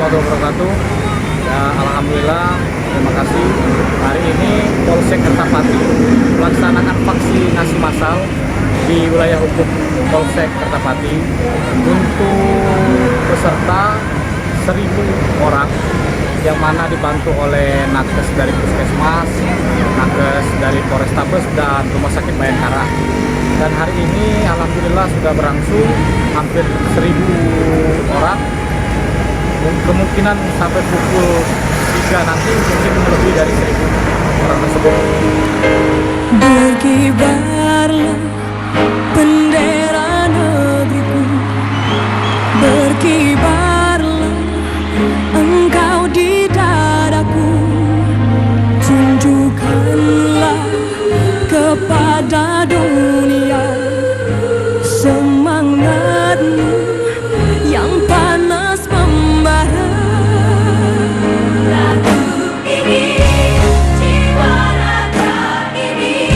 warahmatullahi wabarakatuh. Ya, alhamdulillah, terima kasih. Hari ini Polsek Kertapati melaksanakan vaksinasi massal di wilayah hukum Polsek Kertapati untuk peserta 1.000 orang, yang mana dibantu oleh nakes dari Puskesmas, nakes dari Polrestabes, dan Rumah Sakit Bayangkara. Dan hari ini alhamdulillah sudah berlangsung hampir 1.000 orang. Kemungkinan sampai pukul 3 nanti mungkin lebih dari 1.000 orang tersebut. Berkibarlah bendera negeriku, berkibarlah engkau di dadaku, tunjukkanlah kepada dunia semangatmu yang panas membara. Lagu ini, jiwa raga ini,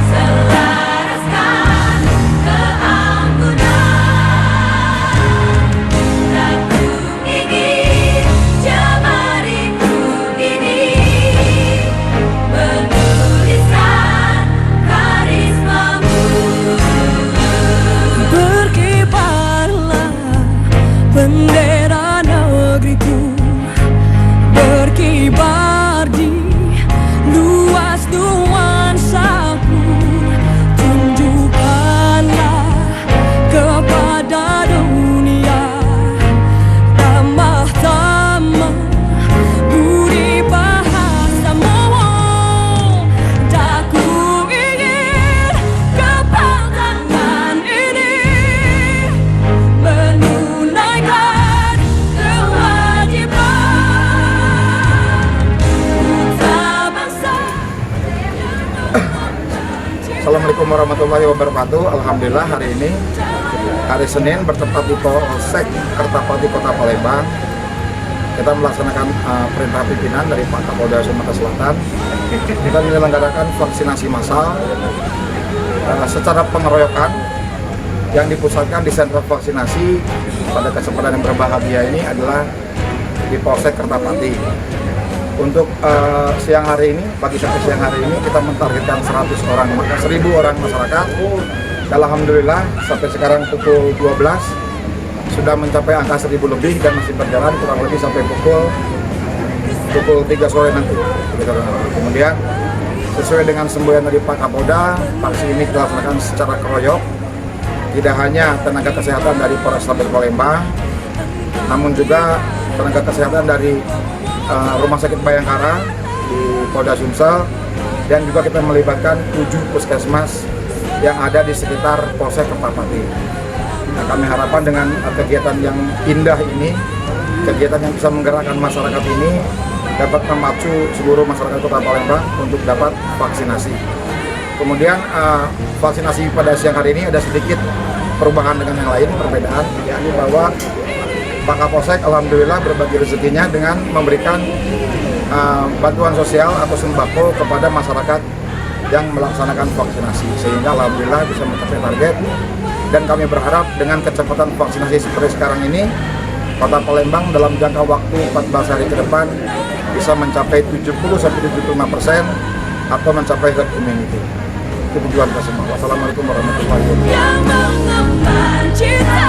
selaraskan keanggunan. Lagu ini, jemariku ini, menuliskan karismamu. Berkibarlah bendera negeriku, berkibar di luas nuansaku, tunjukkanlah kepada dunia tamah-tamah budi bahasamu. Daku ingin kapal tangan ini menunaikan kewajiban bangsa bangsa. Assalamualaikum warahmatullahi wabarakatuh. Alhamdulillah hari ini hari Senin bertempat di Polsek Kertapati Kota Palembang. Kita melaksanakan perintah pimpinan dari Pak Kapolda Sumatera Selatan. Kita menyelenggarakan vaksinasi massal secara pengeroyokan yang dipusatkan di sentra vaksinasi pada kesempatan yang berbahagia ini adalah di Polsek Kertapati. Untuk siang hari ini, pagi sampai siang hari ini kita mentargetkan 100 orang, maka 1.000 orang masyarakat. Alhamdulillah sampai sekarang pukul 12 sudah mencapai angka 1.000 lebih dan masih berjalan kurang lebih sampai pukul 3 sore nanti. Kemudian sesuai dengan semboyan dari Pak Kapolda, vaksin ini kita laksanakan secara keroyok. Tidak hanya tenaga kesehatan dari Polrestabes Palembang, namun juga tenaga kesehatan dari Rumah Sakit Bayangkara di Polda Sumsel, dan juga kita melibatkan 7 puskesmas yang ada di sekitar Polsek Kertapati. Nah, kami harapkan dengan kegiatan yang indah ini, kegiatan yang bisa menggerakkan masyarakat ini, dapat memacu seluruh masyarakat Kota Palembang untuk dapat vaksinasi. Kemudian vaksinasi pada siang hari ini ada sedikit perubahan dengan yang lain, perbedaan, yakni bahwa Pak Kapolsek alhamdulillah berbagi rezekinya dengan memberikan bantuan sosial atau sembako kepada masyarakat yang melaksanakan vaksinasi, sehingga alhamdulillah bisa mencapai target. Dan kami berharap dengan kecepatan vaksinasi seperti sekarang ini, Kota Palembang dalam jangka waktu 14 hari ke depan bisa mencapai 70-75% atau mencapai herd immunity. Itu tujuan kita semua. Wassalamualaikum warahmatullahi wabarakatuh.